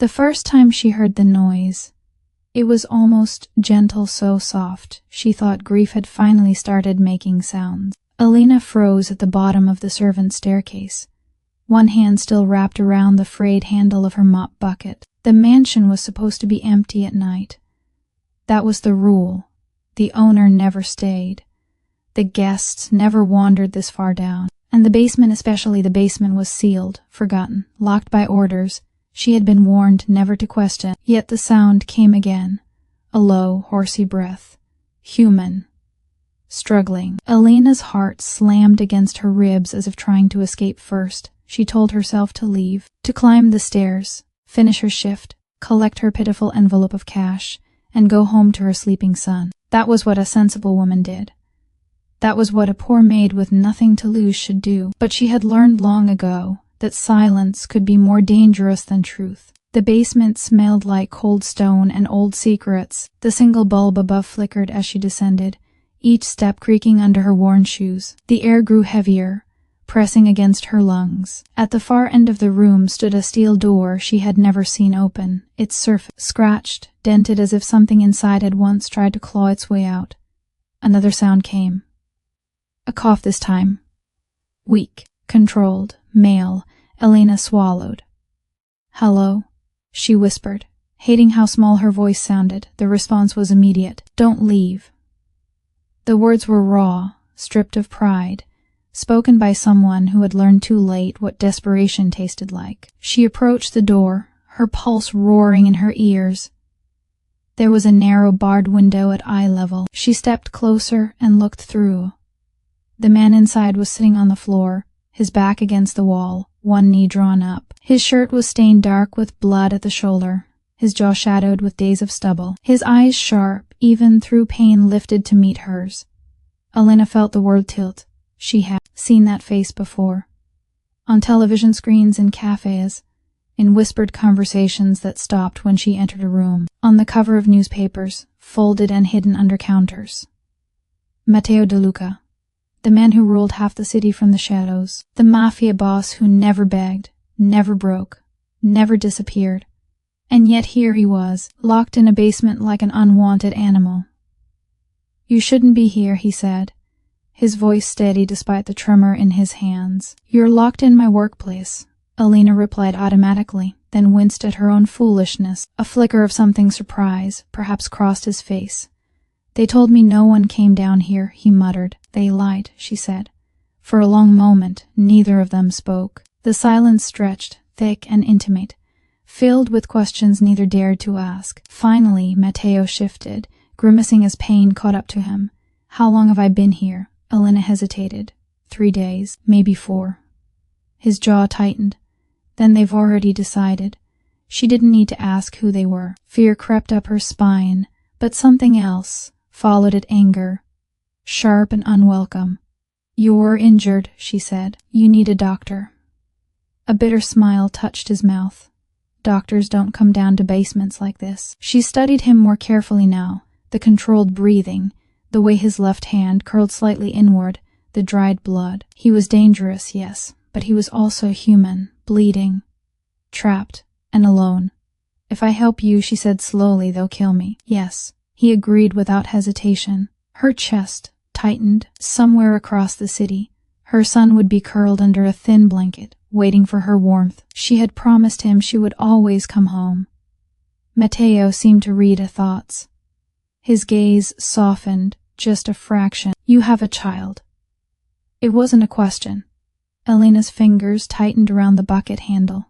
The first time she heard the noise, it was almost gentle, so soft, she thought grief had finally started making sounds. Elena froze at the bottom of the servants' staircase, one hand still wrapped around the frayed handle of her mop bucket. The mansion was supposed to be empty at night. That was the rule. The owner never stayed. The guests never wandered this far down. And the basement, especially the basement, was sealed, forgotten, locked by orders. She had been warned never to question, yet the sound came again. A low, horsey breath. Human. Struggling. Elena's heart slammed against her ribs as if trying to escape first. She told herself to leave, to climb the stairs, finish her shift, collect her pitiful envelope of cash, and go home to her sleeping son. That was what a sensible woman did. That was what a poor maid with nothing to lose should do. But she had learned long ago that silence could be more dangerous than truth. The basement smelled like cold stone and old secrets. The single bulb above flickered as she descended, each step creaking under her worn shoes. The air grew heavier, pressing against her lungs. At the far end of the room stood a steel door she had never seen open, its surface scratched, dented as if something inside had once tried to claw its way out. Another sound came. A cough this time. Weak, controlled, male. Elena swallowed. "Hello," she whispered. Hating how small her voice sounded, the response was immediate. "Don't leave." The words were raw, stripped of pride, spoken by someone who had learned too late what desperation tasted like. She approached the door, her pulse roaring in her ears. There was a narrow barred window at eye level. She stepped closer and looked through. The man inside was sitting on the floor, his back against the wall, one knee drawn up. His shirt was stained dark with blood at the shoulder, his jaw shadowed with days of stubble. His eyes sharp, even through pain, lifted to meet hers. Elena felt the world tilt. She had seen that face before. On television screens in cafes, in whispered conversations that stopped when she entered a room, on the cover of newspapers, folded and hidden under counters. Matteo De Luca. The man who ruled half the city from the shadows. The Mafia boss who never begged, never broke, never disappeared. And yet here he was, locked in a basement like an unwanted animal. "You shouldn't be here," he said, his voice steady despite the tremor in his hands. "You're locked in my workplace," Elena replied automatically, then winced at her own foolishness. A flicker of something surprise perhaps crossed his face. "They told me no one came down here," he muttered. "They lied," she said. For a long moment, neither of them spoke. The silence stretched, thick and intimate, filled with questions neither dared to ask. Finally, Matteo shifted, grimacing as pain caught up to him. "How long have I been here?" Elena hesitated. 3 days, maybe 4. His jaw tightened. "Then they've already decided." She didn't need to ask who they were. Fear crept up her spine, but something else followed it, anger, sharp and unwelcome. "You're injured," she said. "You need a doctor." A bitter smile touched his mouth. "Doctors don't come down to basements like this." She studied him more carefully now, the controlled breathing, the way his left hand curled slightly inward, the dried blood. He was dangerous, yes, but he was also human, bleeding, trapped, and alone. "If I help you," she said slowly, "they'll kill me." "Yes," he agreed without hesitation. Her chest tightened. Somewhere across the city, her son would be curled under a thin blanket, waiting for her warmth. She had promised him she would always come home. Matteo seemed to read her thoughts. His gaze softened, just a fraction. "You have a child." It wasn't a question. Elena's fingers tightened around the bucket handle.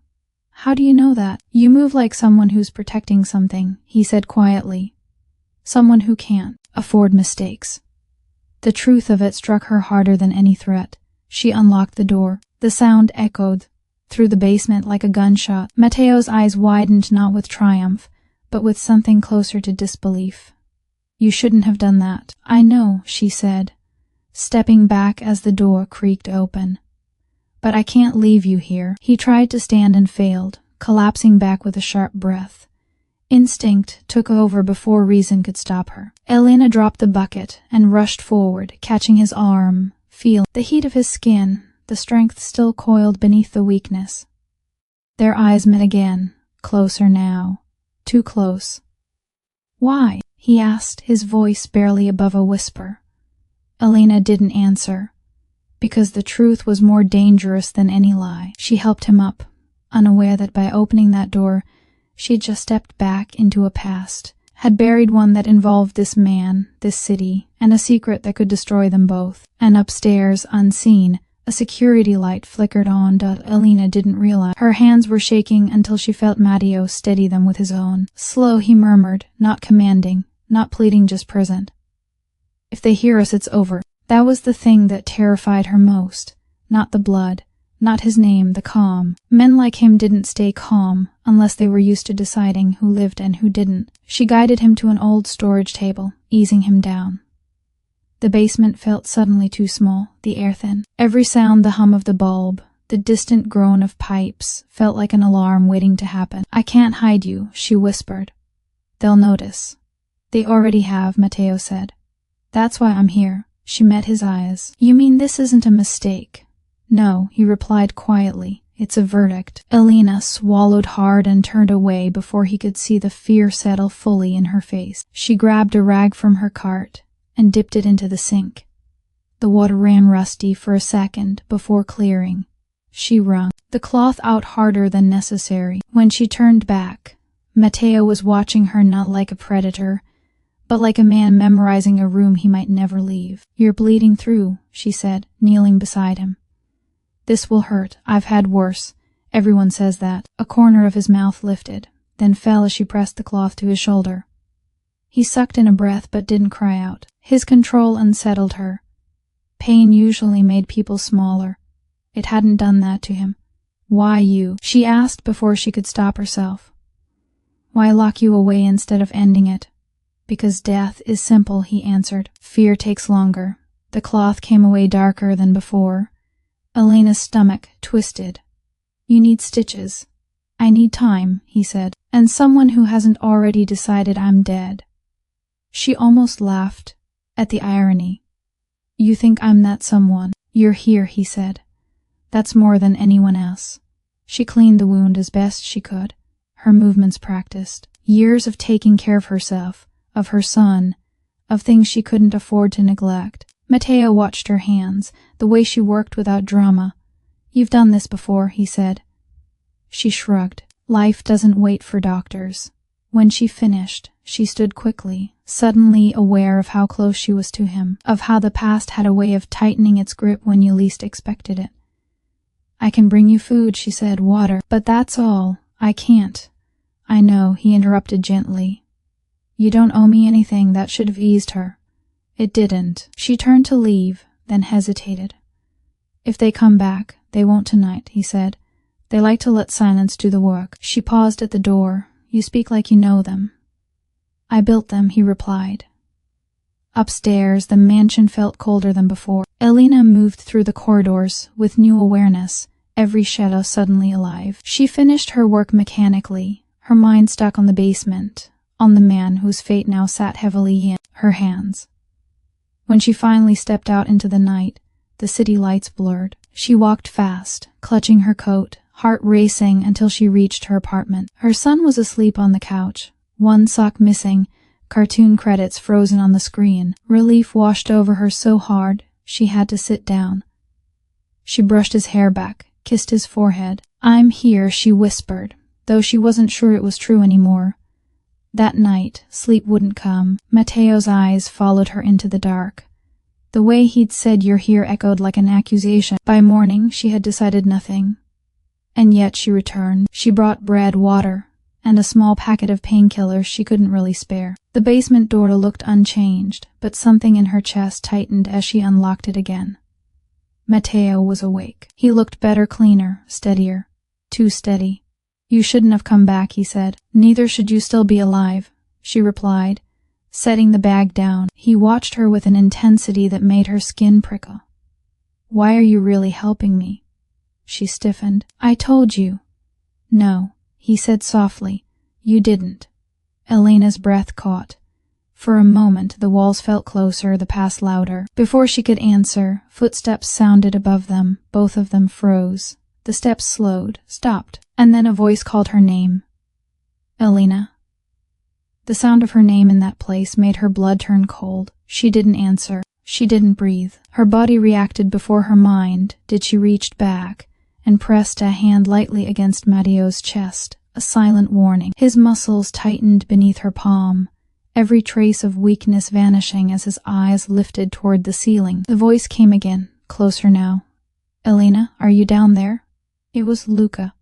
"How do you know that?" "You move like someone who's protecting something," he said quietly. "Someone who can't afford mistakes." The truth of it struck her harder than any threat. She unlocked the door. The sound echoed through the basement like a gunshot. Matteo's eyes widened, not with triumph, but with something closer to disbelief. "You shouldn't have done that." "I know," she said, stepping back as the door creaked open. "But I can't leave you here." He tried to stand and failed, collapsing back with a sharp breath. Instinct took over before reason could stop her. Elena dropped the bucket and rushed forward, catching his arm, feeling the heat of his skin, the strength still coiled beneath the weakness. Their eyes met again, Closer now. Too close. Why? He asked, his voice barely above a whisper. Elena didn't answer. Because the truth was more dangerous than any lie. She helped him up, unaware that by opening that door, she had just stepped back into a past, had buried one that involved this man, this city, and a secret that could destroy them both. And upstairs, unseen, a security light flickered on that Elena didn't realize. Her hands were shaking until she felt Matteo steady them with his own. Slow, he murmured, not commanding, not pleading, just present. If they hear us, it's over. That was the thing that terrified her most. Not the blood, not his name, the calm. Men like him didn't stay calm unless they were used to deciding who lived and who didn't. She guided him to an old storage table, easing him down. The basement felt suddenly too small, the air thin. Every sound, the hum of the bulb, the distant groan of pipes, felt like an alarm waiting to happen. I can't hide you, she whispered. They'll notice. They already have, Matteo said. That's why I'm here. She met his eyes. You mean this isn't a mistake? No, he replied quietly. It's a verdict. Elena swallowed hard and turned away before he could see the fear settle fully in her face. She grabbed a rag from her cart and dipped it into the sink. The water ran rusty for a second before clearing. She wrung the cloth out harder than necessary. When she turned back, Matteo was watching her not like a predator, but like a man memorizing a room he might never leave. You're bleeding through, she said, kneeling beside him. This will hurt. I've had worse. Everyone says that. A corner of his mouth lifted, then fell as she pressed the cloth to his shoulder. He sucked in a breath but didn't cry out. His control unsettled her. Pain usually made people smaller. It hadn't done that to him. Why you? She asked before she could stop herself. Why lock you away instead of ending it? Because death is simple, he answered. Fear takes longer. The cloth came away darker than before. Elena's stomach twisted. You need stitches. I need time, he said, and someone who hasn't already decided I'm dead. She almost laughed at the irony. You think I'm that someone? You're here, he said. That's more than anyone else. She cleaned the wound as best she could, her movements practiced. Years of taking care of herself, of her son, of things she couldn't afford to neglect. Matteo watched her hands, the way she worked without drama. You've done this before, he said. She shrugged. Life doesn't wait for doctors. When she finished, she stood quickly, suddenly aware of how close she was to him, of how the past had a way of tightening its grip when you least expected it. I can bring you food, she said, water, but that's all. I can't. I know, he interrupted gently. You don't owe me anything. That should have eased her. It didn't. She turned to leave, then hesitated. If they come back, they won't tonight, he said. They like to let silence do the work. She paused at the door. You speak like you know them. I built them, he replied. Upstairs, the mansion felt colder than before. Elena moved through the corridors with new awareness, every shadow suddenly alive. She finished her work mechanically, her mind stuck on the basement, on the man whose fate now sat heavily in her hands. When she finally stepped out into the night, the city lights blurred. She walked fast, clutching her coat, heart racing until she reached her apartment. Her son was asleep on the couch, one sock missing, cartoon credits frozen on the screen. Relief washed over her so hard she had to sit down. She brushed his hair back, kissed his forehead. I'm here, she whispered, though she wasn't sure it was true anymore. That night, sleep wouldn't come. Matteo's eyes followed her into the dark. The way he'd said you're here echoed like an accusation. By morning, she had decided nothing. And yet she returned. She brought bread, water, and a small packet of painkillers she couldn't really spare. The basement door looked unchanged, but something in her chest tightened as she unlocked it again. Matteo was awake. He looked better, cleaner, steadier. Too steady. You shouldn't have come back, he said. Neither should you still be alive, she replied, setting the bag down. He watched her with an intensity that made her skin prickle. Why are you really helping me? She stiffened. I told you. No, he said softly. You didn't. Elena's breath caught. For a moment the walls felt closer, the pass louder. Before she could answer, footsteps sounded above them. Both of them froze. The steps slowed, stopped, and then a voice called her name. Elena. The sound of her name in that place made her blood turn cold. She didn't answer. She didn't breathe. Her body reacted before her mind did. She reached back and pressed a hand lightly against Matteo's chest, a silent warning. His muscles tightened beneath her palm, every trace of weakness vanishing as his eyes lifted toward the ceiling. The voice came again, closer now. Elena, are you down there? It was Luca,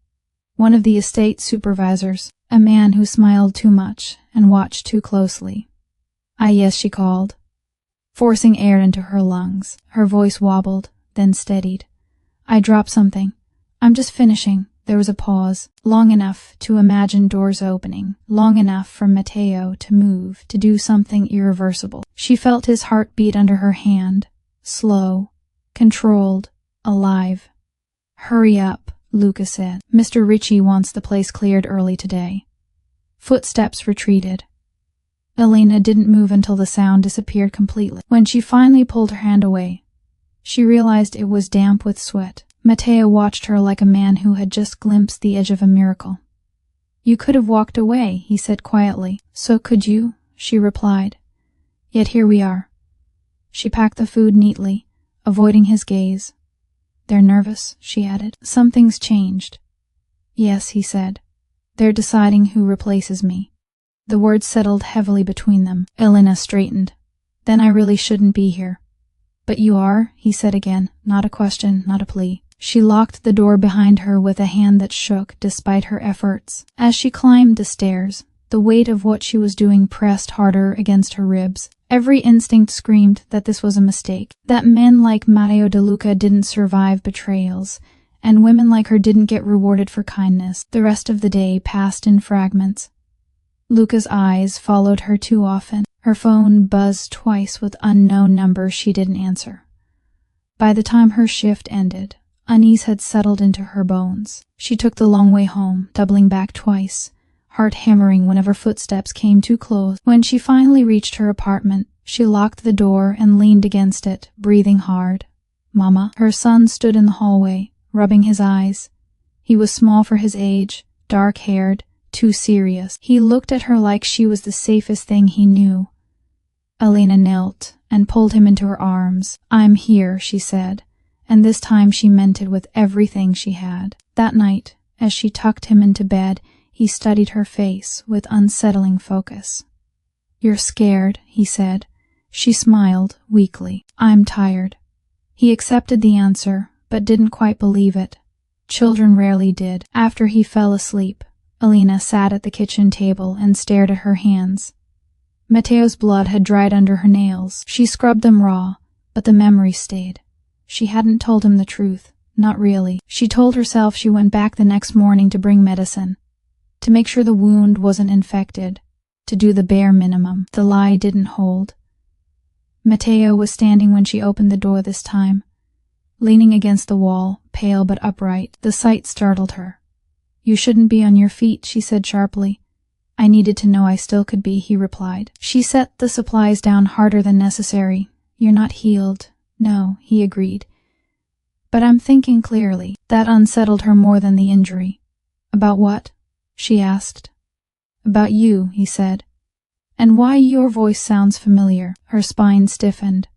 one of the estate supervisors, a man who smiled too much and watched too closely. Ah, yes, she called, forcing air into her lungs. Her voice wobbled, then steadied. I dropped something. I'm just finishing. There was a pause, long enough to imagine doors opening, long enough for Matteo to move, to do something irreversible. She felt his heart beat under her hand, slow, controlled, alive. Hurry up, Luca said. Mr. Ritchie wants the place cleared early today. Footsteps retreated. Elena didn't move until the sound disappeared completely. When she finally pulled her hand away, she realized it was damp with sweat. Matteo watched her like a man who had just glimpsed the edge of a miracle. You could have walked away, he said quietly. So could you, she replied. Yet here we are. She packed the food neatly, avoiding his gaze. They're nervous, she added. Something's changed. Yes, he said. They're deciding who replaces me. The words settled heavily between them. Elena straightened. Then I really shouldn't be here. But you are, he said again, not a question, not a plea. She locked the door behind her with a hand that shook despite her efforts. As she climbed the stairs, the weight of what she was doing pressed harder against her ribs. Every instinct screamed that this was a mistake, that men like Matteo De Luca didn't survive betrayals, and women like her didn't get rewarded for kindness. The rest of the day passed in fragments. Luca's eyes followed her too often. Her phone buzzed twice with unknown numbers she didn't answer. By the time her shift ended, unease had settled into her bones. She took the long way home, doubling back twice, heart hammering whenever footsteps came too close. When she finally reached her apartment, she locked the door and leaned against it, breathing hard. Mama. Her son stood in the hallway, rubbing his eyes. He was small for his age, dark-haired, too serious. He looked at her like she was the safest thing he knew. Elena knelt and pulled him into her arms. I'm here, she said, and this time she meant it with everything she had. That night, as she tucked him into bed, he studied her face with unsettling focus. You're scared, he said. She smiled weakly. I'm tired. He accepted the answer, but didn't quite believe it. Children rarely did. After he fell asleep, Elena sat at the kitchen table and stared at her hands. Matteo's blood had dried under her nails. She scrubbed them raw, but the memory stayed. She hadn't told him the truth. Not really. She told herself she went back the next morning to bring medicine, to make sure the wound wasn't infected, to do the bare minimum. The lie didn't hold. Matteo was standing when she opened the door this time, leaning against the wall, pale but upright. The sight startled her. You shouldn't be on your feet, she said sharply. I needed to know I still could be, he replied. She set the supplies down harder than necessary. You're not healed. No, he agreed. But I'm thinking clearly. That unsettled her more than the injury. About what? She asked. About you, he said. And why your voice sounds familiar. Her spine stiffened.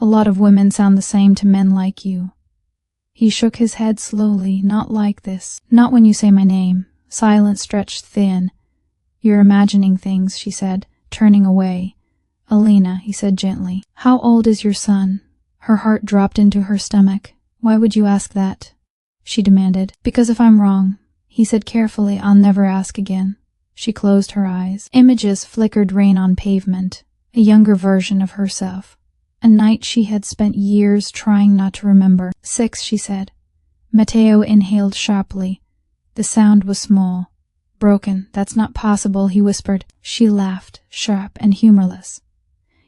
A lot of women sound the same to men like you. He shook his head slowly. Not like this. Not when you say my name. Silence stretched thin. You're imagining things, she said, turning away. Elena, he said gently. How old is your son? Her heart dropped into her stomach. Why would you ask that? She demanded. Because if I'm wrong, he said carefully, I'll never ask again. She closed her eyes. Images flickered rain on pavement. A younger version of herself. A night she had spent years trying not to remember. 6, she said. Matteo inhaled sharply. The sound was small. Broken. That's not possible, he whispered. She laughed, sharp and humorless.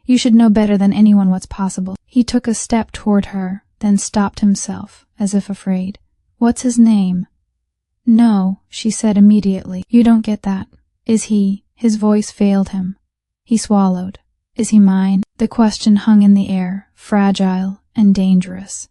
You should know better than anyone what's possible. He took a step toward her, then stopped himself, as if afraid. What's his name? No, she said immediately. You don't get that. Is he? His voice failed him. He swallowed. Is he mine? The question hung in the air, fragile and dangerous.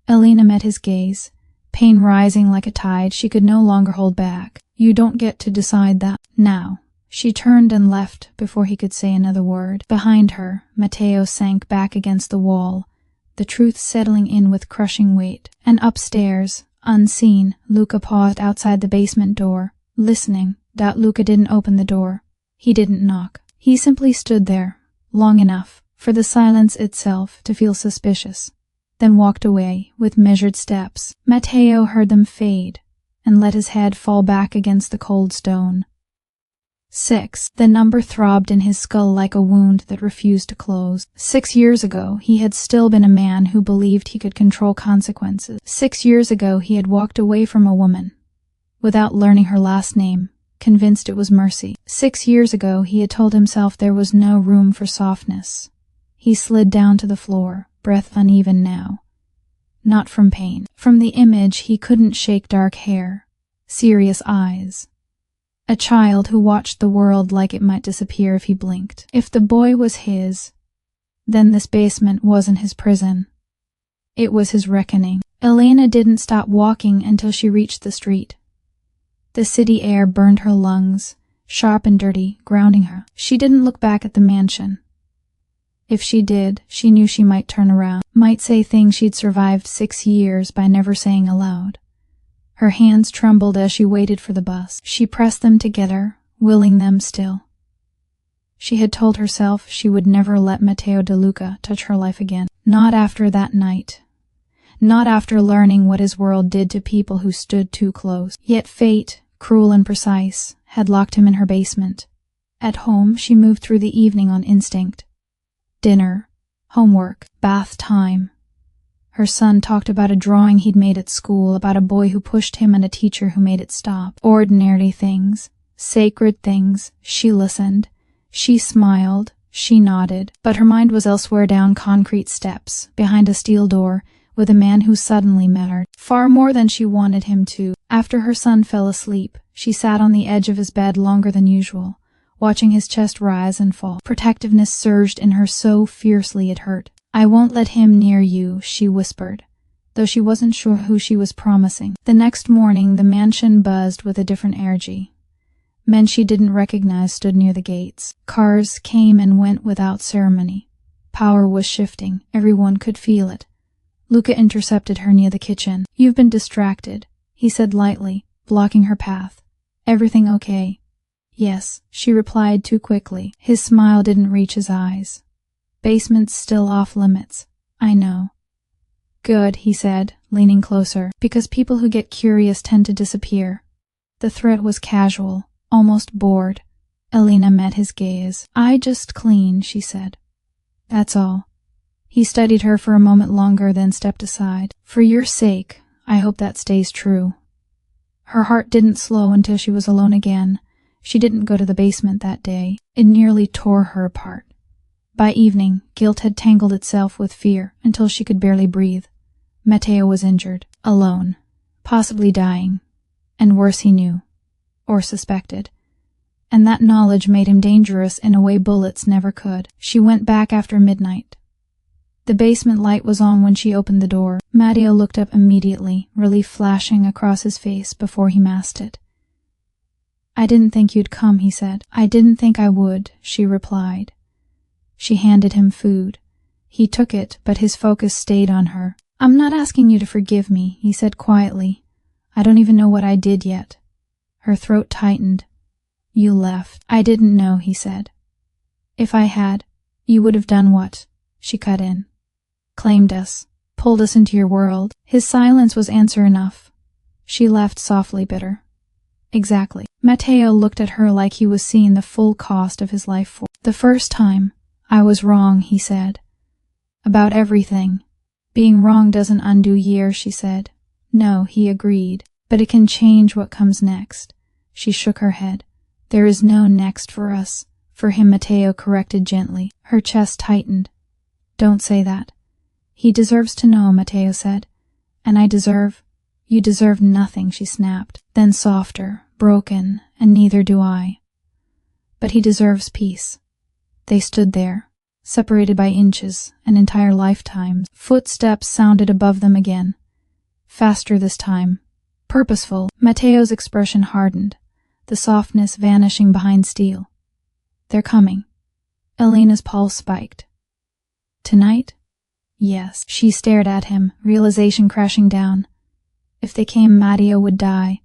Elena met his gaze, pain rising like a tide she could no longer hold back. "You don't get to decide that now." She turned and left before he could say another word. Behind her, Matteo sank back against the wall, the truth settling in with crushing weight. And upstairs, unseen, Luca paused outside the basement door, listening. Luca didn't open the door. He didn't knock. He simply stood there, long enough for the silence itself to feel suspicious, then walked away with measured steps. Matteo heard them fade and let his head fall back against the cold stone. 6. The number throbbed in his skull like a wound that refused to close. 6 years ago, he had still been a man who believed he could control consequences. 6 years ago, he had walked away from a woman, without learning her last name, convinced it was Mercy. 6 years ago, he had told himself there was no room for softness. He slid down to the floor, breath uneven now. Not from pain. From the image he couldn't shake: dark hair, serious eyes. A child who watched the world like it might disappear if he blinked. If the boy was his, then this basement wasn't his prison. It was his reckoning. Elena didn't stop walking until she reached the street. The city air burned her lungs, sharp and dirty, grounding her. She didn't look back at the mansion. If she did, she knew she might turn around, might say things she'd survived 6 years by never saying aloud. Her hands trembled as she waited for the bus. She pressed them together, willing them still. She had told herself she would never let Matteo De Luca touch her life again. Not after that night. Not after learning what his world did to people who stood too close. Yet fate, cruel and precise, had locked him in her basement. At home, she moved through the evening on instinct. Dinner, homework, bath time. Her son talked about a drawing he'd made at school, about a boy who pushed him and a teacher who made it stop. Ordinary things, sacred things. She listened. She smiled. She nodded. But her mind was elsewhere, down concrete steps, behind a steel door, with a man who suddenly mattered, far more than she wanted him to. After her son fell asleep, she sat on the edge of his bed longer than usual, watching his chest rise and fall. Protectiveness surged in her so fiercely it hurt. "I won't let him near you," she whispered, though she wasn't sure who she was promising. The next morning, the mansion buzzed with a different energy. Men she didn't recognize stood near the gates. Cars came and went without ceremony. Power was shifting. Everyone could feel it. Luca intercepted her near the kitchen. "You've been distracted," he said lightly, blocking her path. "Everything okay?" "Yes," she replied too quickly. His smile didn't reach his eyes. "Basement's still off limits. I know." "Good," he said, leaning closer, "because people who get curious tend to disappear." The threat was casual, almost bored. Elena met his gaze. "I just clean," she said. "That's all." He studied her for a moment longer, then stepped aside. "For your sake, I hope that stays true." Her heart didn't slow until she was alone again. She didn't go to the basement that day. It nearly tore her apart. By evening, guilt had tangled itself with fear until she could barely breathe. Matteo was injured, alone, possibly dying, and worse, he knew, or suspected. And that knowledge made him dangerous in a way bullets never could. She went back after midnight. The basement light was on when she opened the door. Matteo looked up immediately, relief flashing across his face before he masked it. "I didn't think you'd come," he said. "I didn't think I would," she replied. She handed him food. He took it, but his focus stayed on her. "I'm not asking you to forgive me," he said quietly. "I don't even know what I did yet." Her throat tightened. "You left." "I didn't know," he said. "If I had, you would have done what?" She cut in. "Claimed us, pulled us into your world." His silence was answer enough. She laughed softly, bitter. "Exactly." Matteo looked at her like he was seeing the full cost of his life for. "The first time, I was wrong," he said. "About everything." "Being wrong doesn't undo years," she said. "No," he agreed, "but it can change what comes next." She shook her head. "There is no next for us." For him, Matteo corrected gently. Her chest tightened. "Don't say that." "He deserves to know," Matteo said. "And I deserve—" "You deserve nothing," she snapped. Then softer, broken, "and neither do I." "But he deserves peace." They stood there, separated by inches and entire lifetimes. Footsteps sounded above them again. Faster this time. Purposeful. Matteo's expression hardened, the softness vanishing behind steel. They're coming. Elena's pulse spiked. Tonight? Yes. She stared at him, realization crashing down. If they came, Matteo would die.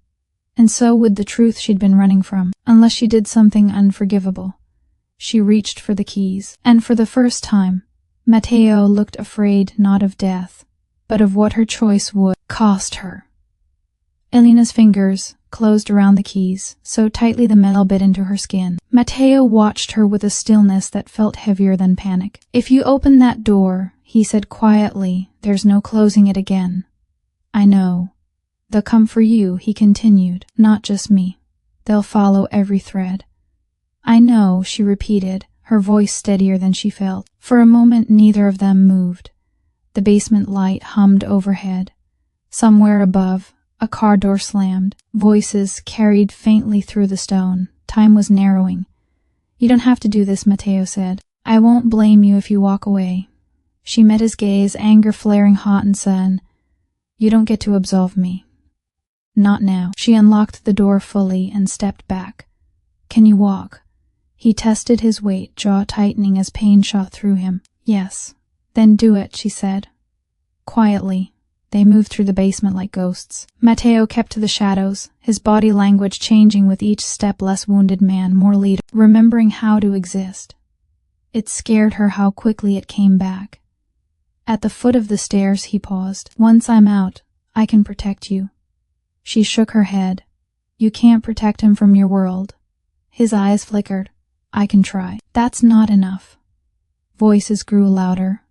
And so would the truth she'd been running from, unless she did something unforgivable. She reached for the keys, and for the first time, Matteo looked afraid not of death, but of what her choice would cost her. Elena's fingers closed around the keys, so tightly the metal bit into her skin. Matteo watched her with a stillness that felt heavier than panic. If you open that door, he said quietly, there's no closing it again. I know. They'll come for you, he continued, not just me. They'll follow every thread. I know, she repeated, her voice steadier than she felt. For a moment neither of them moved. The basement light hummed overhead. Somewhere above, a car door slammed. Voices carried faintly through the stone. Time was narrowing. You don't have to do this, Matteo said. I won't blame you if you walk away. She met his gaze, anger flaring hot and sudden. You don't get to absolve me. Not now. She unlocked the door fully and stepped back. Can you walk? He tested his weight, jaw tightening as pain shot through him. Yes. Then do it, she said. Quietly, they moved through the basement like ghosts. Matteo kept to the shadows, his body language changing with each step. Less wounded man, more leader, remembering how to exist. It scared her how quickly it came back. At the foot of the stairs, he paused. Once I'm out, I can protect you. She shook her head. You can't protect him from your world. His eyes flickered. I can try. That's not enough. Voices grew louder.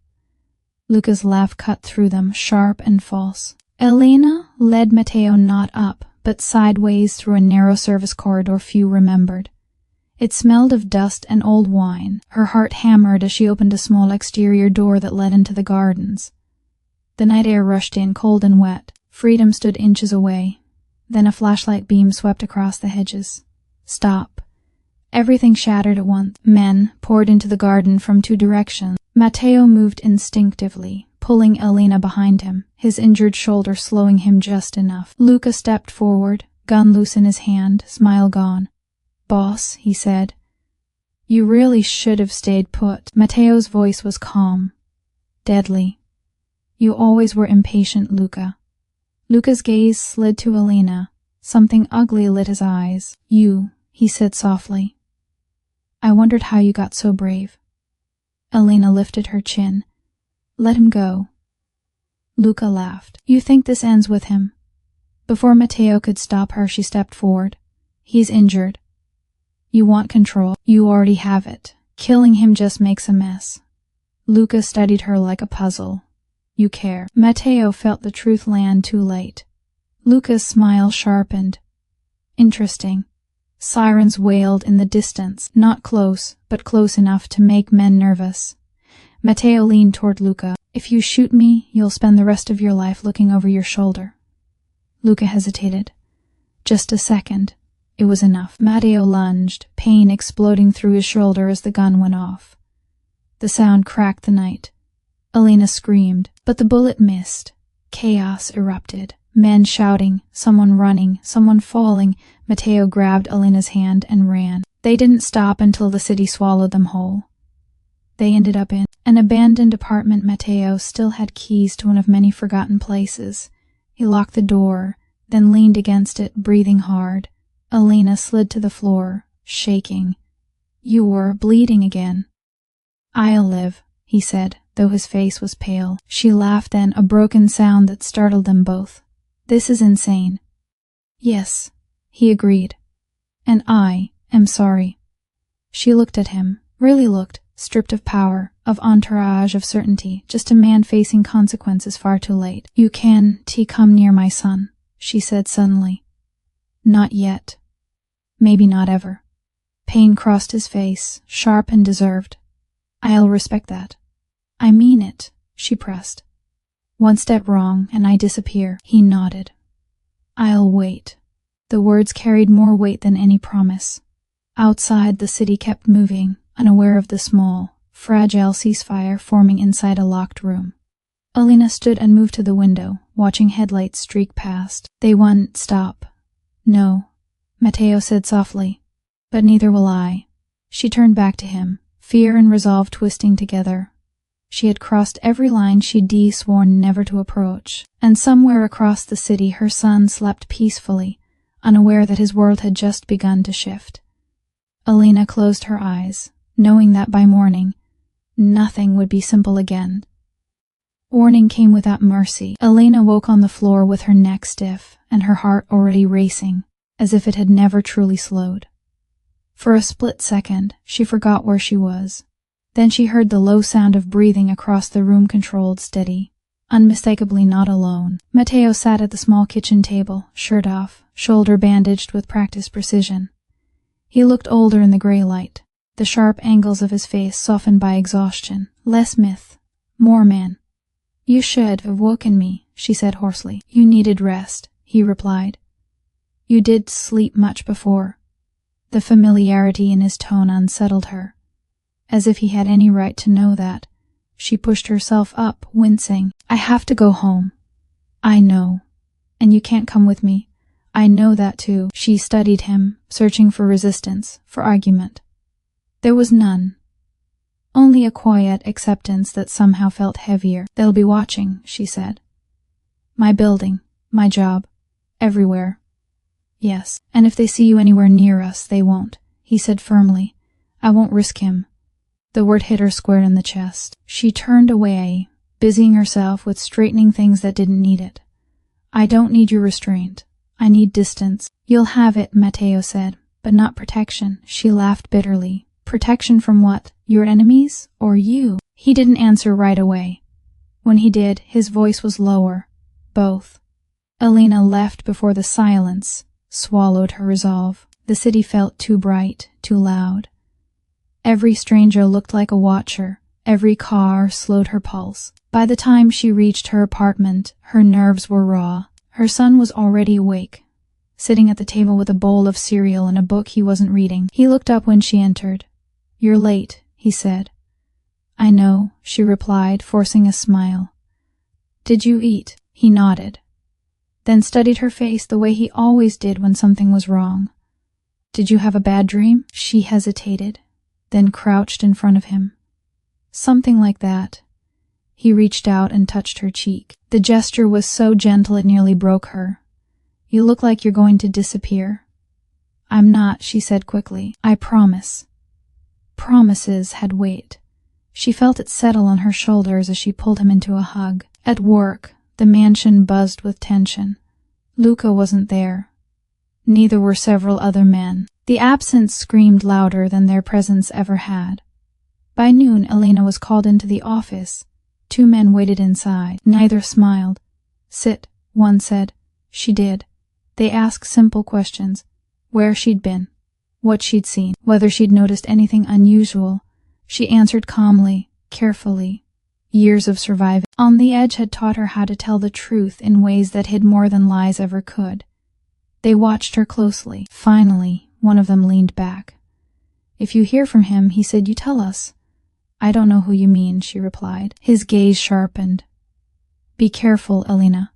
Luca's laugh cut through them, sharp and false. Elena led Matteo not up, but sideways through a narrow service corridor few remembered. It smelled of dust and old wine. Her heart hammered as she opened a small exterior door that led into the gardens. The night air rushed in, cold and wet. Freedom stood inches away. Then a flashlight beam swept across the hedges. Stop. Everything shattered at once. Men poured into the garden from two directions. Matteo moved instinctively, pulling Elena behind him, his injured shoulder slowing him just enough. Luca stepped forward, gun loose in his hand, smile gone. Boss, he said. You really should have stayed put. Matteo's voice was calm, deadly. You always were impatient, Luca. Luca's gaze slid to Elena. Something ugly lit his eyes. You, he said softly. I wondered how you got so brave. Elena lifted her chin. Let him go. Luca laughed. You think this ends with him? Before Matteo could stop her, she stepped forward. He's injured. You want control. You already have it. Killing him just makes a mess. Luca studied her like a puzzle. You care. Matteo felt the truth land too late. Luca's smile sharpened. Interesting. Sirens wailed in the distance, not close, but close enough to make men nervous. Matteo leaned toward Luca. If you shoot me, you'll spend the rest of your life looking over your shoulder. Luca hesitated. Just a second. It was enough. Matteo lunged, pain exploding through his shoulder as the gun went off. The sound cracked the night. Elena screamed, but the bullet missed. Chaos erupted. Men shouting, someone running, someone falling. Matteo grabbed Elena's hand and ran. They didn't stop until the city swallowed them whole. They ended up in an abandoned apartment. Matteo still had keys to one of many forgotten places. He locked the door, then leaned against it, breathing hard. Elena slid to the floor, shaking. You were bleeding again. I'll live, he said, though his face was pale. She laughed then, a broken sound that startled them both. This is insane. Yes, he agreed. And I am sorry. She looked at him, really looked, stripped of power, of entourage, of certainty, just a man facing consequences far too late. You can't come near my son, she said suddenly. Not yet. Maybe not ever. Pain crossed his face, sharp and deserved. I'll respect that. I mean it, she pressed. One step wrong and I disappear. He nodded. I'll wait. The words carried more weight than any promise. Outside, the city kept moving, unaware of the small, fragile ceasefire forming inside a locked room. Alina stood and moved to the window, watching headlights streak past. They won't stop. No, Matteo said softly. But neither will I. She turned back to him, fear and resolve twisting together. She had crossed every line she'd sworn never to approach, and somewhere across the city her son slept peacefully, unaware that his world had just begun to shift. Alina closed her eyes, knowing that by morning, nothing would be simple again. Warning came without mercy. Alina woke on the floor with her neck stiff and her heart already racing, as if it had never truly slowed. For a split second, she forgot where she was. Then she heard the low sound of breathing across the room, controlled, steady, unmistakably not alone. Matteo sat at the small kitchen table, shirt off, shoulder bandaged with practiced precision. He looked older in the gray light, the sharp angles of his face softened by exhaustion. Less myth, more man. You should have woken me, she said hoarsely. You needed rest, he replied. You did sleep much before. The familiarity in his tone unsettled her. As if he had any right to know that, she pushed herself up, wincing. I have to go home. I know. And you can't come with me. I know that too. She studied him, searching for resistance, for argument. There was none. Only a quiet acceptance that somehow felt heavier. They'll be watching, she said. My building, my job, everywhere. Yes, and if they see you anywhere near us, they won't, he said firmly. I won't risk him. The word hit her square in the chest. She turned away, busying herself with straightening things that didn't need it. I don't need your restraint. I need distance. You'll have it, Matteo said, but not protection. She laughed bitterly. Protection from what? Your enemies? Or you? He didn't answer right away. When he did, his voice was lower. Both. Alina left before the silence swallowed her resolve. The city felt too bright, too loud. Every stranger looked like a watcher. Every car slowed her pulse. By the time she reached her apartment, her nerves were raw. Her son was already awake, sitting at the table with a bowl of cereal and a book he wasn't reading. He looked up when she entered. You're late, he said. I know, she replied, forcing a smile. Did you eat? He nodded, then studied her face the way he always did when something was wrong. Did you have a bad dream? She hesitated, then crouched in front of him. Something like that. He reached out and touched her cheek. The gesture was so gentle it nearly broke her. You look like you're going to disappear. I'm not, she said quickly. I promise. Promises had weight. She felt it settle on her shoulders as she pulled him into a hug. At work, the mansion buzzed with tension. Luca wasn't there. Neither were several other men. The absence screamed louder than their presence ever had. By noon, Alina was called into the office. 2 men waited inside. Neither smiled. Sit, one said. She did. They asked simple questions. Where she'd been, what she'd seen, whether she'd noticed anything unusual. She answered calmly, carefully. Years of surviving on the edge had taught her how to tell the truth in ways that hid more than lies ever could. They watched her closely. Finally, one of them leaned back. If you hear from him, he said, you tell us. I don't know who you mean, she replied. His gaze sharpened. Be careful, Alina.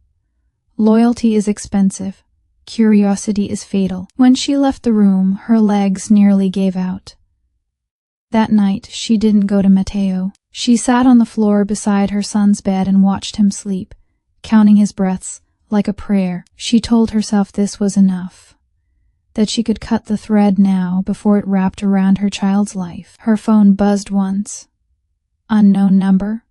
Loyalty is expensive. Curiosity is fatal. When she left the room, her legs nearly gave out. That night, she didn't go to Matteo. She sat on the floor beside her son's bed and watched him sleep, counting his breaths like a prayer. She told herself this was enough, that she could cut the thread now before it wrapped around her child's life. Her phone buzzed once. Unknown number?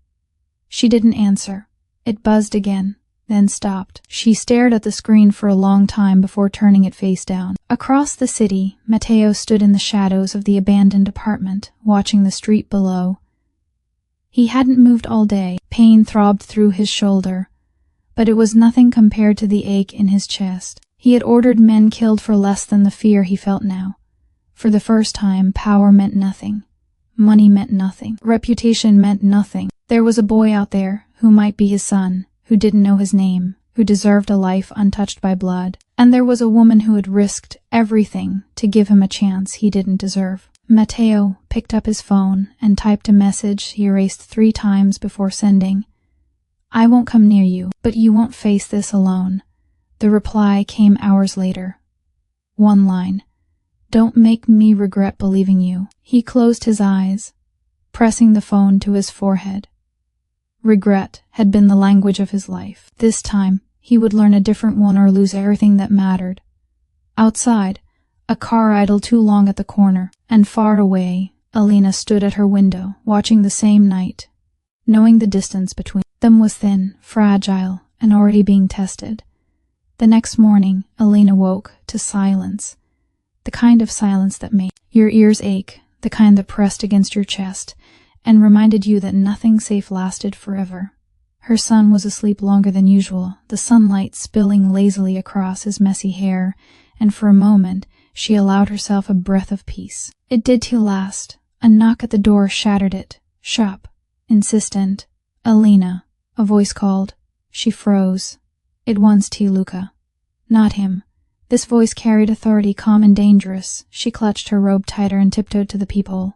She didn't answer. It buzzed again, then stopped. She stared at the screen for a long time before turning it face down. Across the city, Matteo stood in the shadows of the abandoned apartment, watching the street below. He hadn't moved all day. Pain throbbed through his shoulder, but it was nothing compared to the ache in his chest. He had ordered men killed for less than the fear he felt now. For the first time, power meant nothing. Money meant nothing. Reputation meant nothing. There was a boy out there who might be his son, who didn't know his name, who deserved a life untouched by blood. And there was a woman who had risked everything to give him a chance he didn't deserve. Matteo picked up his phone and typed a message he erased 3 times before sending. I won't come near you, but you won't face this alone. The reply came hours later. One line. Don't make me regret believing you. He closed his eyes, pressing the phone to his forehead. Regret had been the language of his life. This time, he would learn a different one or lose everything that mattered. Outside, a car idled too long at the corner, and far away, Alina stood at her window, watching the same night, knowing the distance between them was thin, fragile, and already being tested. The next morning, Alina woke to silence. The kind of silence that made your ears ache, the kind that pressed against your chest, and reminded you that nothing safe lasted forever. Her son was asleep longer than usual, the sunlight spilling lazily across his messy hair, and for a moment she allowed herself a breath of peace. It did till last. A knock at the door shattered it. Shop. Insistent. Alina. A voice called. She froze. It was Luca. Not him. This voice carried authority, calm and dangerous. She clutched her robe tighter and tiptoed to the peephole.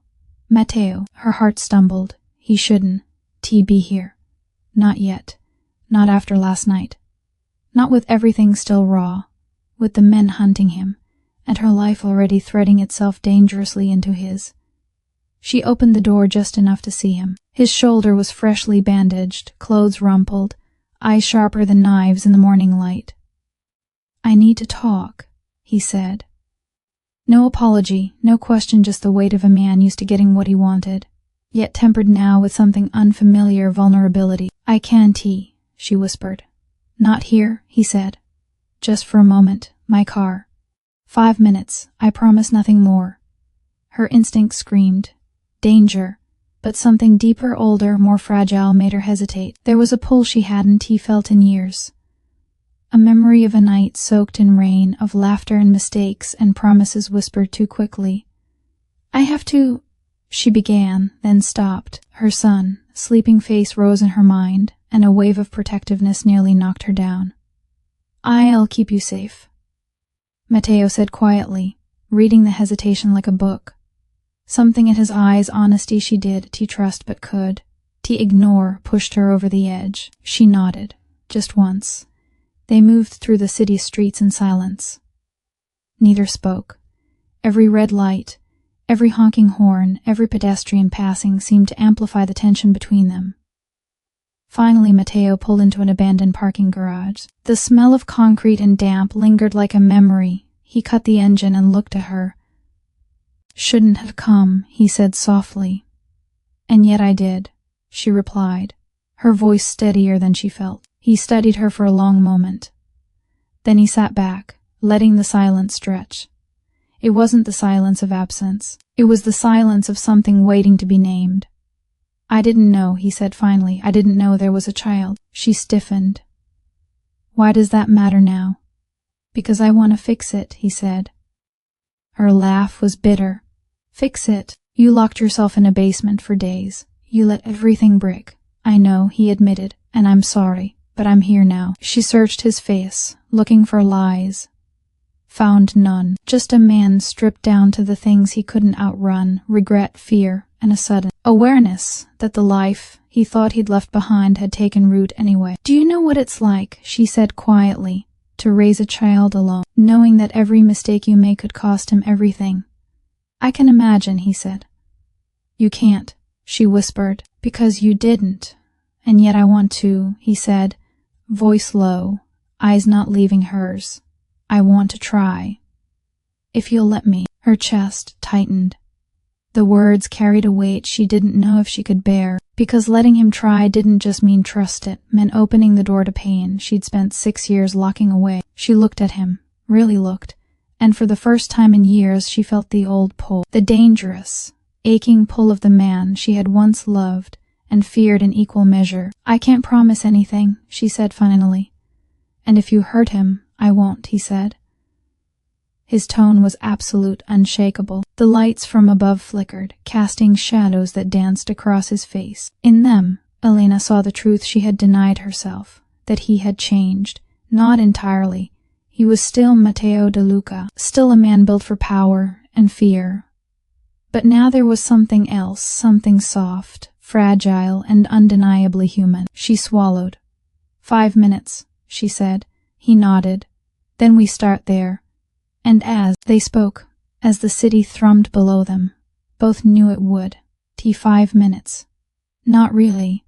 Matteo. Her heart stumbled. He shouldn't. Be here. Not yet. Not after last night. Not with everything still raw. With the men hunting him, and her life already threading itself dangerously into his. She opened the door just enough to see him. His shoulder was freshly bandaged, clothes rumpled, eyes sharper than knives in the morning light. I need to talk, he said. No apology, no question, just the weight of a man used to getting what he wanted, yet tempered now with something unfamiliar vulnerability. I can't, she whispered. Not here, he said. Just for a moment, my car. 5 minutes, I promise nothing more. Her instinct screamed. Danger. But something deeper, older, more fragile made her hesitate. There was a pull she hadn't felt in years. A memory of a night soaked in rain, of laughter and mistakes and promises whispered too quickly. I have to... she began, then stopped. Her son, sleeping face rose in her mind, and a wave of protectiveness nearly knocked her down. I'll keep you safe, Matteo said quietly, reading the hesitation like a book. Something in his eyes, honesty she did, trust but could. Ignore pushed her over the edge. She nodded, just once. They moved through the city streets in silence. Neither spoke. Every red light, every honking horn, every pedestrian passing seemed to amplify the tension between them. Finally, Matteo pulled into an abandoned parking garage. The smell of concrete and damp lingered like a memory. He cut the engine and looked at her. Shouldn't have come, he said softly. And yet I did, she replied, her voice steadier than she felt. He studied her for a long moment. Then he sat back, letting the silence stretch. It wasn't the silence of absence. It was the silence of something waiting to be named. I didn't know, he said finally. I didn't know there was a child. She stiffened. Why does that matter now? Because I want to fix it, he said. Her laugh was bitter. Fix it. You locked yourself in a basement for days. You let everything break. I know, he admitted, and I'm sorry, but I'm here now. She searched his face, looking for lies. Found none. Just a man stripped down to the things he couldn't outrun, regret, fear, and a sudden awareness that the life he thought he'd left behind had taken root anyway. Do you know what it's like, she said quietly, to raise a child alone, knowing that every mistake you make could cost him everything? I can imagine, he said. You can't, she whispered, because you didn't. And yet I want to, he said, voice low, eyes not leaving hers. I want to try. If you'll let me. Her chest tightened. The words carried a weight she didn't know if she could bear, because letting him try didn't just mean trust it, meant opening the door to pain she'd spent 6 years locking away. She looked at him, really looked, and for the first time in years she felt the old pull, the dangerous, aching pull of the man she had once loved and feared in equal measure. I can't promise anything, she said finally. And if you hurt him, I won't, he said. His tone was absolute, unshakable. The lights from above flickered, casting shadows that danced across his face. In them, Elena saw the truth she had denied herself, that he had changed. Not entirely. He was still Matteo De Luca, still a man built for power and fear. But now there was something else, something soft, fragile, and undeniably human. She swallowed, 5 minutes, she said. He nodded. Then we start there. And as they spoke, as the city thrummed below them, both knew it would. 5 minutes. Not really.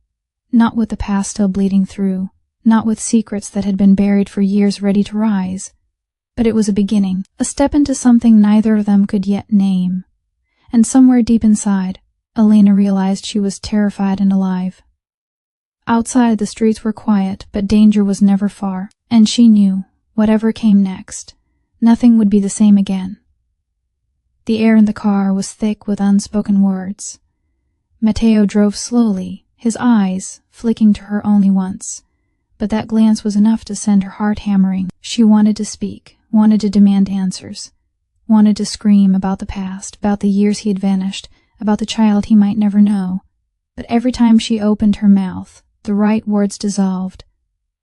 Not with the past still bleeding through. Not with secrets that had been buried for years ready to rise. But it was a beginning, a step into something neither of them could yet name. And somewhere deep inside, Elena realized she was terrified and alive. Outside the streets were quiet, but danger was never far, and she knew, whatever came next, nothing would be the same again. The air in the car was thick with unspoken words. Matteo drove slowly, his eyes flicking to her only once, but that glance was enough to send her heart hammering. She wanted to speak, wanted to demand answers, wanted to scream about the past, about the years he had vanished, about the child he might never know, but every time she opened her mouth, the right words dissolved.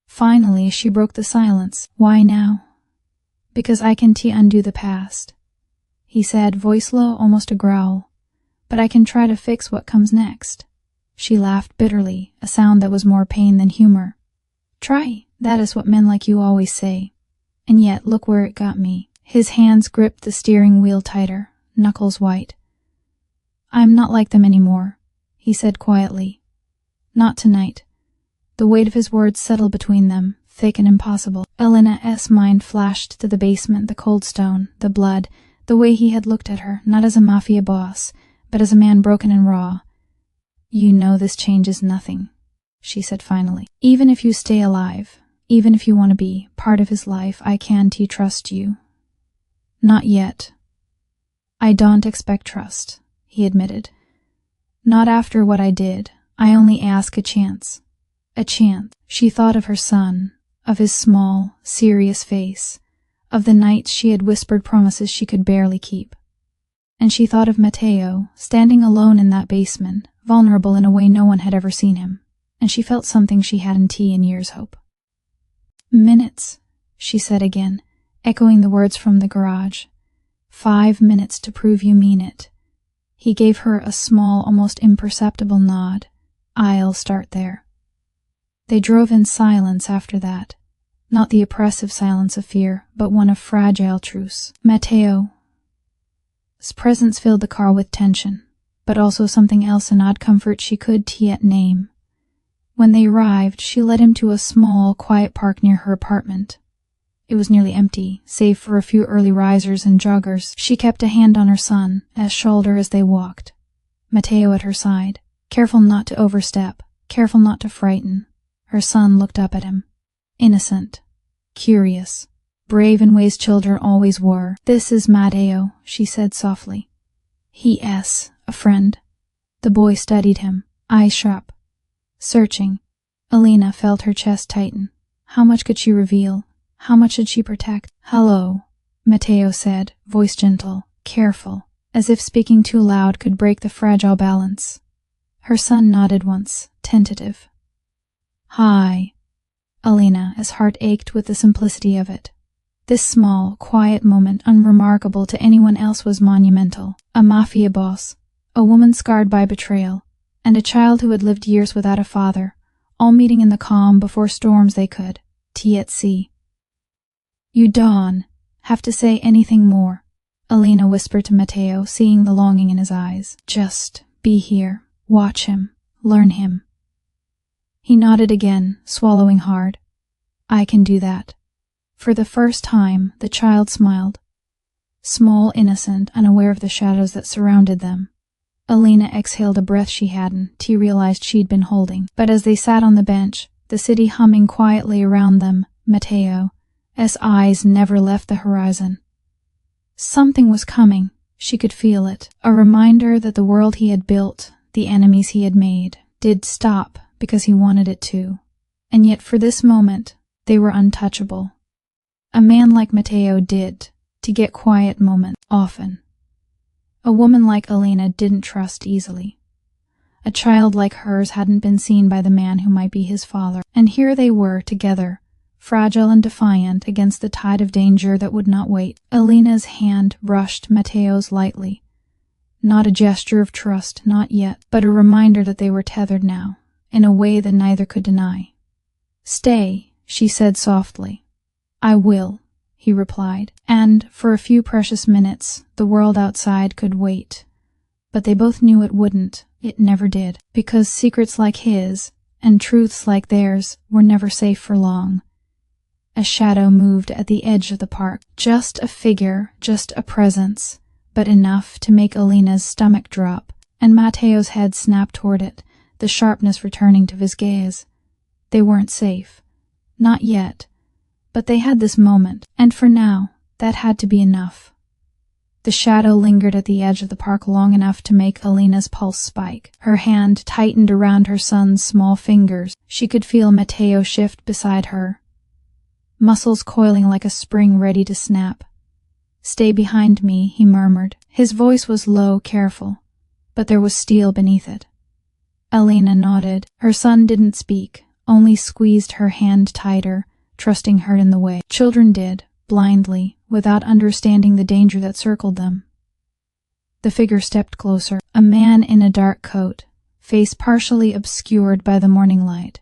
Finally, she broke the silence. Why now? Because I can undo the past, he said, voice low, almost a growl. But I can try to fix what comes next. She laughed bitterly, a sound that was more pain than humor. Try, that is what men like you always say. And yet, look where it got me. His hands gripped the steering wheel tighter, knuckles white. I'm not like them anymore, he said quietly. Not tonight. The weight of his words settled between them, thick and impossible. Elena's mind flashed to the basement, the cold stone, the blood, the way he had looked at her, not as a Mafia boss, but as a man broken and raw. You know this changes nothing, she said finally. Even if you stay alive, even if you want to be part of his life, I can't trust you. Not yet. I don't expect trust, he admitted. Not after what I did. I only ask a chance. A chance. She thought of her son, of his small, serious face, of the nights she had whispered promises she could barely keep. And she thought of Matteo, standing alone in that basement, vulnerable in a way no one had ever seen him, and she felt something she hadn't in years. Hope. Minutes, she said again, echoing the words from the garage. 5 minutes to prove you mean it. He gave her a small, almost imperceptible nod. I'll start there. They drove in silence after that. Not the oppressive silence of fear, but one of fragile truce. Matteo's presence filled the car with tension, but also something else, an odd comfort she could yet name. When they arrived, she led him to a small, quiet park near her apartment. It was nearly empty, save for a few early risers and joggers. She kept a hand on her son's shoulder as they walked. Matteo at her side, careful not to overstep, careful not to frighten. Her son looked up at him. Innocent, curious, brave in ways children always were. This is Matteo, she said softly. He's a friend. The boy studied him, eyes sharp. Searching. Elena felt her chest tighten. How much could she reveal? How much should she protect? Hello, Matteo said, voice gentle, careful, as if speaking too loud could break the fragile balance. Her son nodded once, tentative. Hi, Elena's heart ached with the simplicity of it. This small, quiet moment, unremarkable to anyone else, was monumental. A Mafia boss, a woman scarred by betrayal, and a child who had lived years without a father, all meeting in the calm before storms they could, at sea. You don't have to say anything more, Elena whispered to Matteo, seeing the longing in his eyes. Just be here, watch him, learn him. He nodded again, swallowing hard. I can do that. For the first time, the child smiled. Small, innocent, unaware of the shadows that surrounded them. Elena exhaled a breath she hadn't realized she'd been holding. But as they sat on the bench, the city humming quietly around them, Matteo's eyes never left the horizon. Something was coming. She could feel it. A reminder that the world he had built, the enemies he had made, did stop because he wanted it to. And yet for this moment, they were untouchable. A man like Matteo did, to get quiet moments, often. A woman like Elena didn't trust easily. A child like hers hadn't been seen by the man who might be his father, and here they were together, fragile and defiant against the tide of danger that would not wait. Elena's hand brushed Matteo's lightly. Not a gesture of trust, not yet, but a reminder that they were tethered now, in a way that neither could deny. "Stay," she said softly. "I will," he replied, and for a few precious minutes the world outside could wait. But they both knew it wouldn't. It never did, because secrets like his, and truths like theirs, were never safe for long. A shadow moved at the edge of the park. Just a figure, just a presence, but enough to make Alina's stomach drop, and Matteo's head snapped toward it, the sharpness returning to his gaze. They weren't safe. Not yet. But they had this moment, and for now, that had to be enough. The shadow lingered at the edge of the park long enough to make Alina's pulse spike. Her hand tightened around her son's small fingers. She could feel Matteo shift beside her, muscles coiling like a spring ready to snap. "Stay behind me," he murmured. His voice was low, careful, but there was steel beneath it. Alina nodded. Her son didn't speak, only squeezed her hand tighter, trusting her in the way children did, blindly, without understanding the danger that circled them. The figure stepped closer, a man in a dark coat, face partially obscured by the morning light.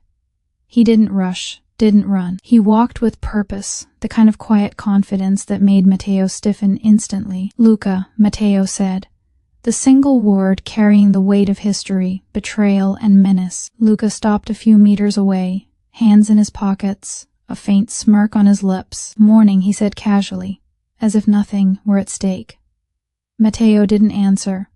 He didn't rush, didn't run. He walked with purpose, the kind of quiet confidence that made Matteo stiffen instantly. "Luca," Matteo said, the single word carrying the weight of history, betrayal, and menace. Luca stopped a few meters away, hands in his pockets, a faint smirk on his lips. "Morning," he said casually, as if nothing were at stake. Matteo didn't answer.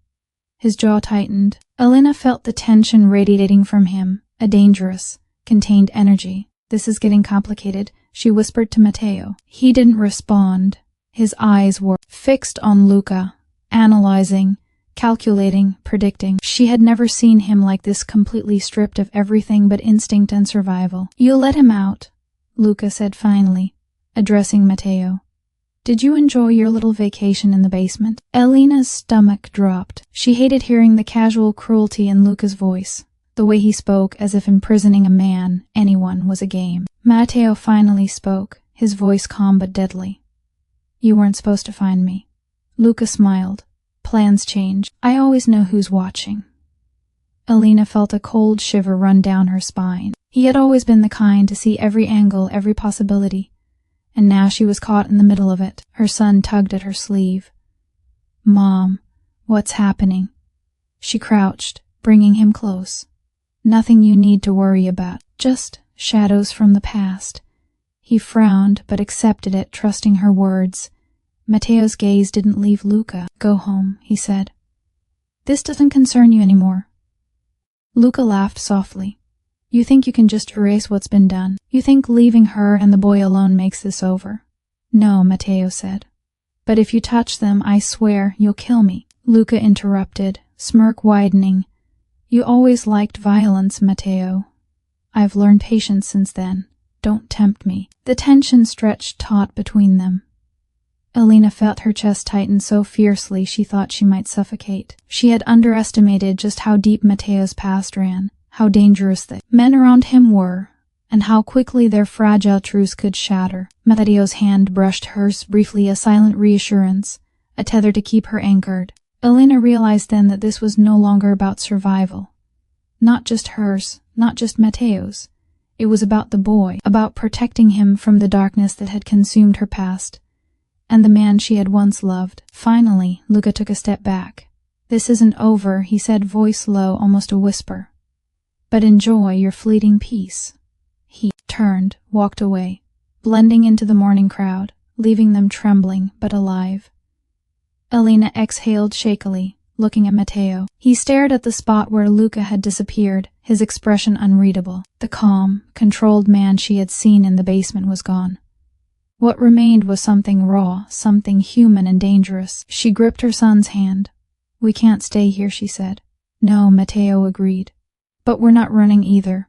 His jaw tightened. Alina felt the tension radiating from him, a dangerous, contained energy. "This is getting complicated," she whispered to Matteo. He didn't respond. His eyes were fixed on Luca, analyzing, calculating, predicting. She had never seen him like this, completely stripped of everything but instinct and survival. "You'll let him out," Luca said finally, addressing Matteo. "Did you enjoy your little vacation in the basement?" Alina's stomach dropped. She hated hearing the casual cruelty in Luca's voice, the way he spoke as if imprisoning a man, anyone, was a game. Matteo finally spoke, his voice calm but deadly. "You weren't supposed to find me." Luca smiled. "Plans change. I always know who's watching." Alina felt a cold shiver run down her spine. He had always been the kind to see every angle, every possibility, and now she was caught in the middle of it. Her son tugged at her sleeve. "Mom, what's happening?" She crouched, bringing him close. "Nothing you need to worry about, just shadows from the past." He frowned, but accepted it, trusting her words. Matteo's gaze didn't leave Luca. "Go home," he said. "This doesn't concern you anymore." Luca laughed softly. "You think you can just erase what's been done? You think leaving her and the boy alone makes this over?" "No," Matteo said. "But if you touch them, I swear you'll kill me." Luca interrupted, smirk widening. "You always liked violence, Matteo. I've learned patience since then. Don't tempt me." The tension stretched taut between them. Alina felt her chest tighten so fiercely she thought she might suffocate. She had underestimated just how deep Matteo's past ran, how dangerous the men around him were, and how quickly their fragile truce could shatter. Matteo's hand brushed hers briefly, a silent reassurance, a tether to keep her anchored. Alina realized then that this was no longer about survival. Not just hers, not just Matteo's. It was about the boy, about protecting him from the darkness that had consumed her past, and the man she had once loved. Finally, Luca took a step back. "This isn't over," he said, voice low, almost a whisper. "But enjoy your fleeting peace." He turned, walked away, blending into the morning crowd, leaving them trembling but alive. Alina exhaled shakily, looking at Matteo. He stared at the spot where Luca had disappeared, his expression unreadable. The calm, controlled man she had seen in the basement was gone. What remained was something raw, something human and dangerous. She gripped her son's hand. "We can't stay here," she said. "No," Matteo agreed. "But we're not running either."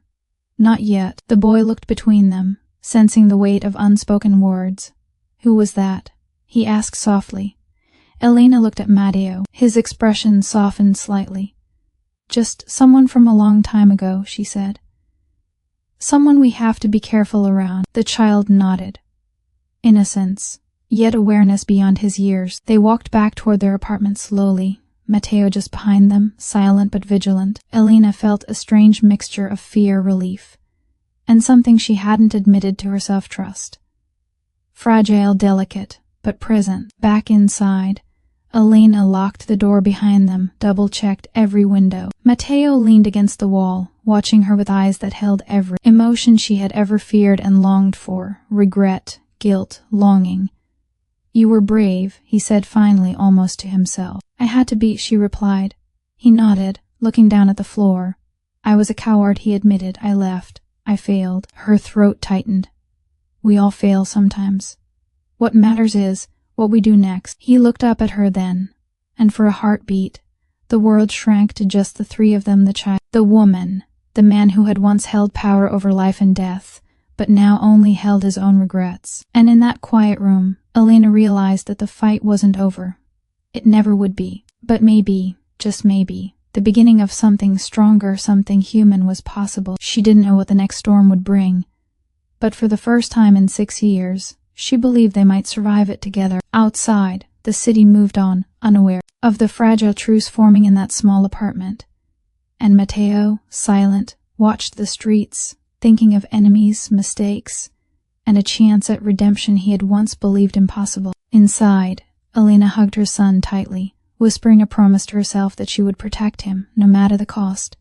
"Not yet." The boy looked between them, sensing the weight of unspoken words. "Who was that?" he asked softly. Alina looked at Matteo. His expression softened slightly. "Just someone from a long time ago," she said. "Someone we have to be careful around." The child nodded. Innocence, yet awareness beyond his years. They walked back toward their apartment slowly, Matteo just behind them, silent but vigilant. Alina felt a strange mixture of fear, relief, and something she hadn't admitted to herself trust. Fragile, delicate, but present. Back inside, Elena locked the door behind them, double-checked every window. Matteo leaned against the wall, watching her with eyes that held every emotion she had ever feared and longed for: regret, guilt, longing. "You were brave," he said finally, almost to himself. "I had to be," she replied. He nodded, looking down at the floor. "I was a coward," he admitted. "I left. I failed." Her throat tightened. "We all fail sometimes. What matters is what we do next." He looked up at her then, and for a heartbeat, the world shrank to just the three of them: the child, the woman, the man who had once held power over life and death, but now only held his own regrets. And in that quiet room, Elena realized that the fight wasn't over. It never would be. But maybe, just maybe, the beginning of something stronger, something human was possible. She didn't know what the next storm would bring, but for the first time in 6 years, she believed they might survive it together. Outside, the city moved on, unaware of the fragile truce forming in that small apartment. And Matteo, silent, watched the streets, thinking of enemies, mistakes, and a chance at redemption he had once believed impossible. Inside, Elena hugged her son tightly, whispering a promise to herself that she would protect him, no matter the cost.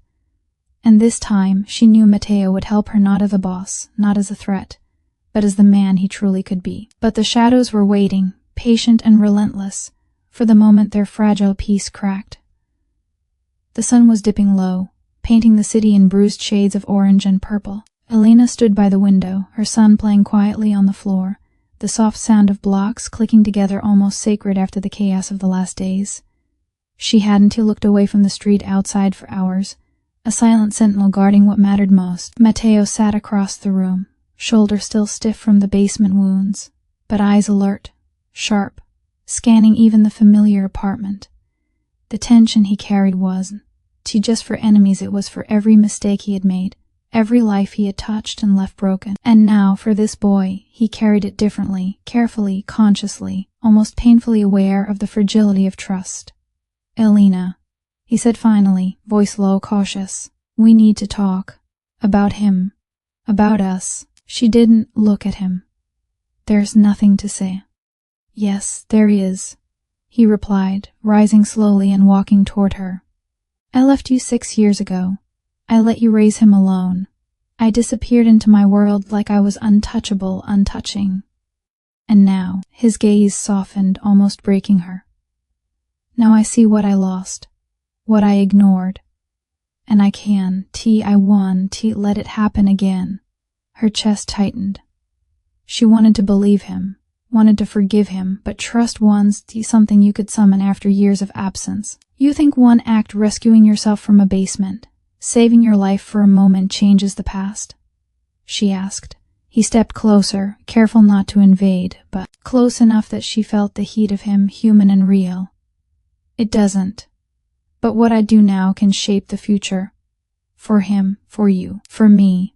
And this time, she knew Matteo would help her, not as a boss, not as a threat, but as the man he truly could be. But the shadows were waiting, patient and relentless, for the moment their fragile peace cracked. The sun was dipping low, painting the city in bruised shades of orange and purple. Elena stood by the window, her son playing quietly on the floor, the soft sound of blocks clicking together almost sacred after the chaos of the last days. She hadn't looked away from the street outside for hours, a silent sentinel guarding what mattered most. Matteo sat across the room, shoulder still stiff from the basement wounds, but eyes alert, sharp, scanning even the familiar apartment. The tension he carried wasn't just for enemies, it was for every mistake he had made, every life he had touched and left broken. And now, for this boy, he carried it differently, carefully, consciously, almost painfully aware of the fragility of trust. "Elena," he said finally, voice low, cautious, "we need to talk. About him. About us." She didn't look at him. "There's nothing to say." "Yes, there is," he replied, rising slowly and walking toward her. "I left you 6 years ago. I let you raise him alone. I disappeared into my world like I was untouchable, untouching. And now," his gaze softened, almost breaking her, "now I see what I lost, what I ignored. And I won't let it happen again." Her chest tightened. She wanted to believe him, wanted to forgive him, but trust wasn't something you could summon after years of absence. "You think one act rescuing yourself from a basement, saving your life for a moment, changes the past?" she asked. He stepped closer, careful not to invade, but close enough that she felt the heat of him, human and real. "It doesn't. But what I do now can shape the future. For him, for you, for me."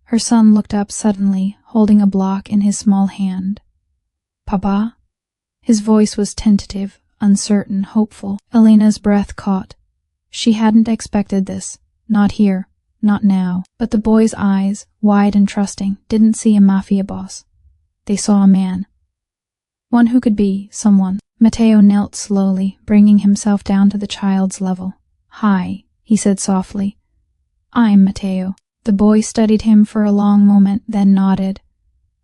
Her son looked up suddenly, holding a block in his small hand. "Papa?" His voice was tentative, uncertain, hopeful. Elena's breath caught. She hadn't expected this. Not here, not now. But the boy's eyes, wide and trusting, didn't see a Mafia boss. They saw a man. One who could be someone. Matteo knelt slowly, bringing himself down to the child's level. "Hi," he said softly. "I'm Matteo." The boy studied him for a long moment, then nodded.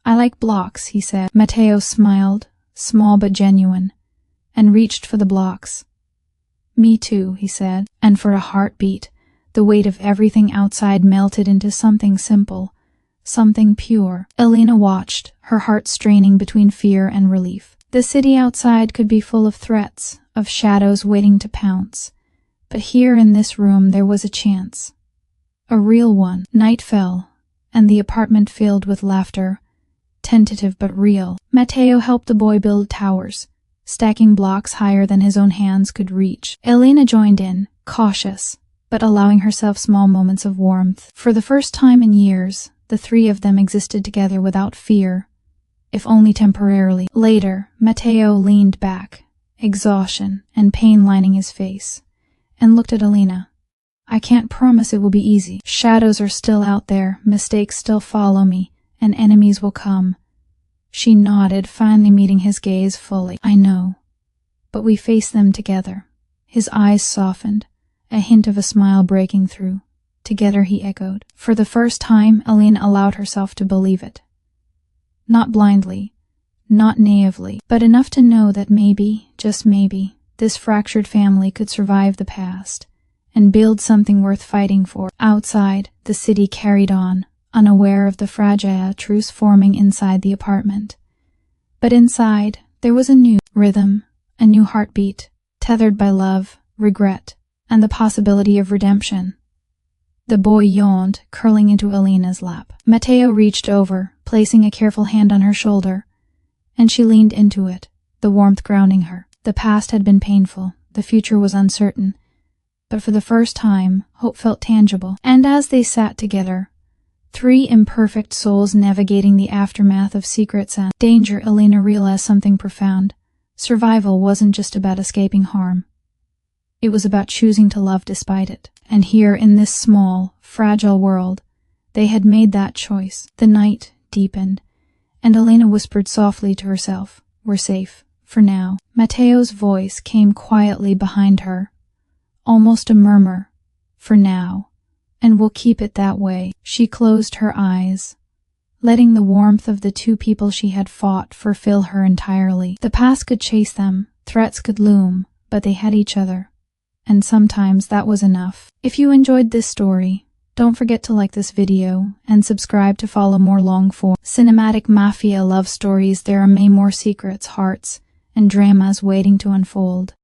"I like blocks," he said. Matteo smiled, small but genuine, and reached for the blocks. "Me too," he said, and for a heartbeat, the weight of everything outside melted into something simple, something pure. Elena watched, her heart straining between fear and relief. The city outside could be full of threats, of shadows waiting to pounce, but here in this room there was a chance. A real one. Night fell, and the apartment filled with laughter, tentative but real. Matteo helped the boy build towers, stacking blocks higher than his own hands could reach. Elena joined in, cautious, but allowing herself small moments of warmth. For the first time in years, the three of them existed together without fear, if only temporarily. Later, Matteo leaned back, exhaustion and pain lining his face, and looked at Elena. I can't promise it will be easy. Shadows are still out there, mistakes still follow me, and enemies will come. She nodded, finally meeting his gaze fully. I know. But we face them together. His eyes softened, a hint of a smile breaking through. Together, he echoed. For the first time, Alina allowed herself to believe it. Not blindly, not naively, but enough to know that maybe, just maybe, this fractured family could survive the past and build something worth fighting for. Outside, the city carried on, unaware of the fragile truce forming inside the apartment. But inside, there was a new rhythm, a new heartbeat, tethered by love, regret, and the possibility of redemption. The boy yawned, curling into Alina's lap. Matteo reached over, placing a careful hand on her shoulder, and she leaned into it, the warmth grounding her. The past had been painful, the future was uncertain, but for the first time, hope felt tangible. And as they sat together, three imperfect souls navigating the aftermath of secrets and danger, Alina realized something profound. Survival wasn't just about escaping harm. It was about choosing to love despite it. And here, in this small, fragile world, they had made that choice. The night deepened, and Alina whispered softly to herself, "We're safe, for now." Matteo's voice came quietly behind her, almost a murmur, "For now, and we'll keep it that way." She closed her eyes, letting the warmth of the two people she had fought for fill her entirely. The past could chase them, threats could loom, but they had each other. And sometimes that was enough. If you enjoyed this story, don't forget to like this video and subscribe to follow more long-form cinematic mafia love stories. There are many more secrets, hearts, and dramas waiting to unfold.